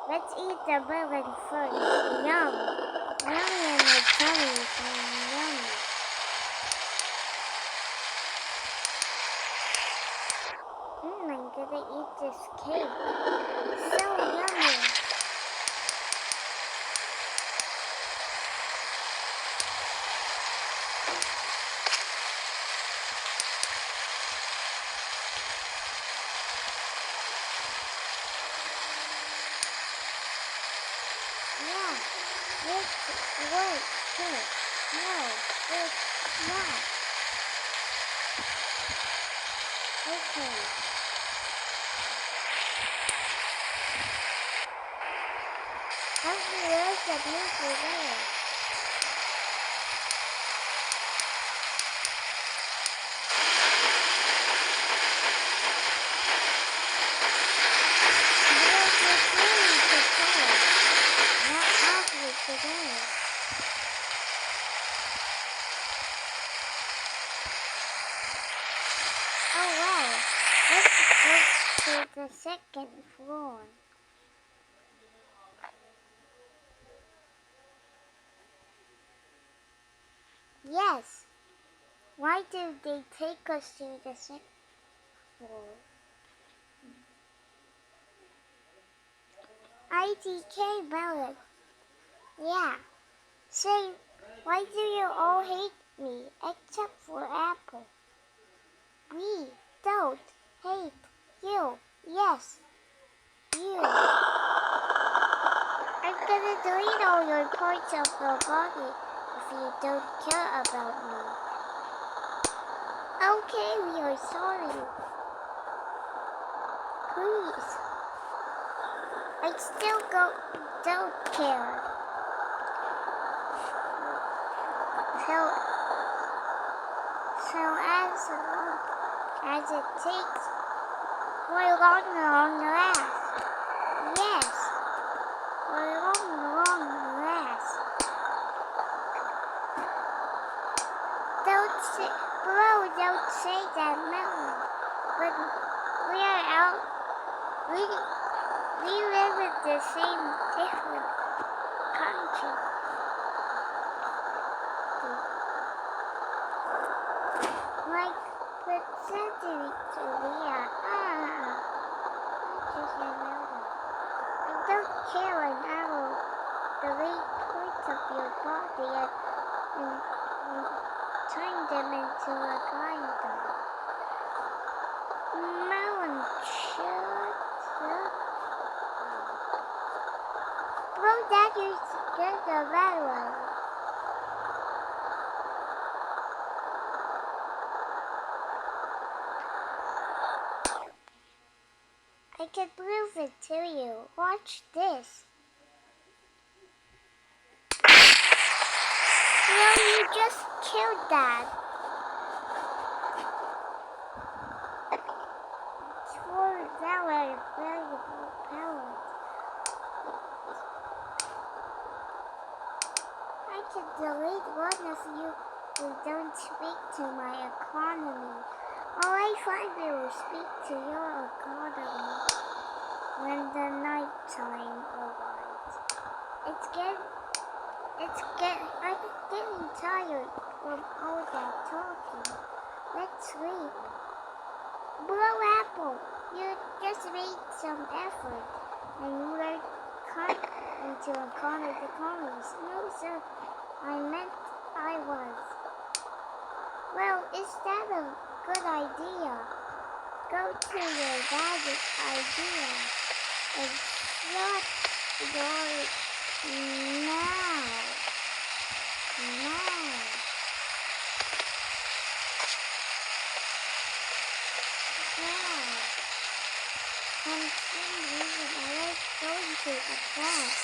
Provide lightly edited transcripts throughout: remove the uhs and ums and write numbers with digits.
Let's eat the melon first. Yum! Yummy in my tummy. Yummy. I'm gonna eat this cake. So yummy. Yeah, it's work too. No, it's not. Okay. How do you like the beautiful weather? Today. Oh wow, let's go to the second floor. Yes, why did they take us to the second floor? IDK Melon. Yeah, say, why do you all hate me except for Apple? We don't hate you. Yes, you. I'm gonna delete all your parts of your body if you don't care about me. Okay, we are sorry. Please. I still don't care. So as it takes for long last. Yes, for long last. Don't say that, Melon. But we are out. We live in the same different country. Like pretending to be I just remember. I don't care an arrow delete parts of your body and turn them into a grinder. Melon, shut up. Bro, that is just a bad one. I can prove it to you. Watch this. Bro, you just killed that. It's for valid, valuable power. I can delete one of you who don't speak to my economy. All I find will speak to your economy when the night time arrives. I'm getting tired of all that talking. Let's sleep. Blow Apple, you just made some effort and we're cut into economies. No, sir, I meant I was. Well, is that a good idea? Go to your dad's idea and shut your mouth. Now. For some reason I like going to a class.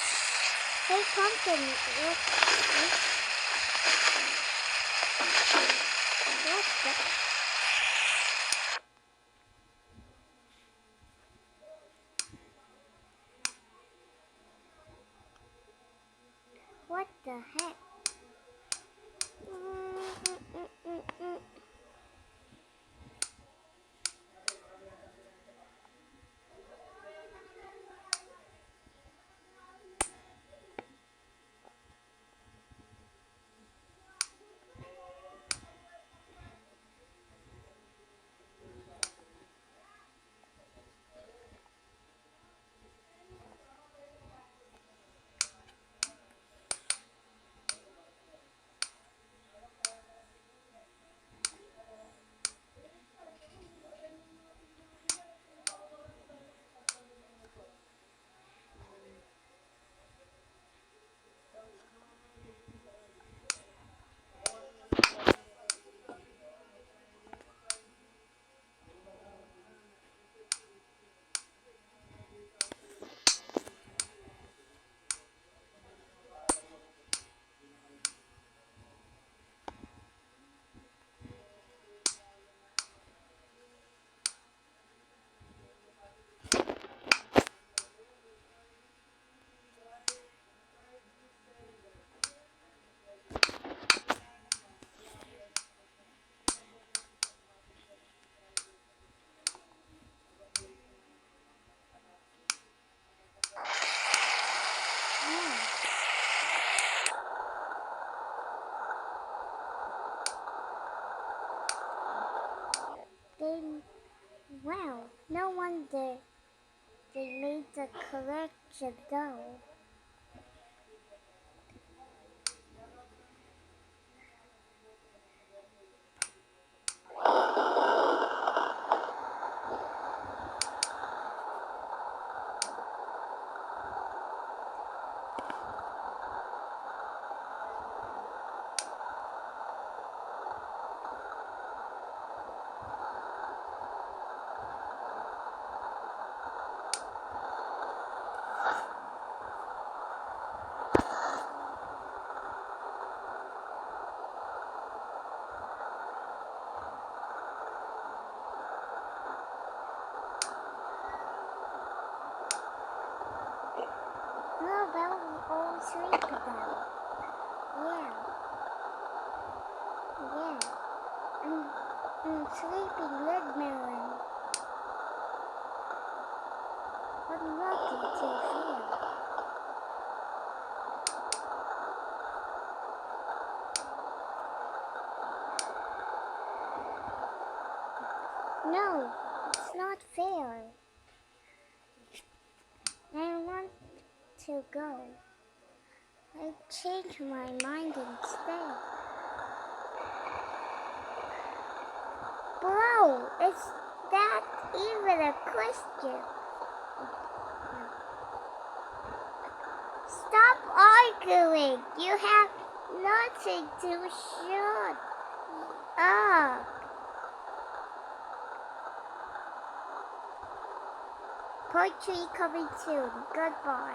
Hey Pumpkin, what the heck? No wonder they made the collection though. How about we all sleep then? Yeah, yeah. I'm sleeping Red Melon. I'm lucky to feel. No, it's not fair. I want to go. I changed my mind instead. Bro, is that even a question? Stop arguing. You have nothing to shut up. Poetry coming soon. Goodbye.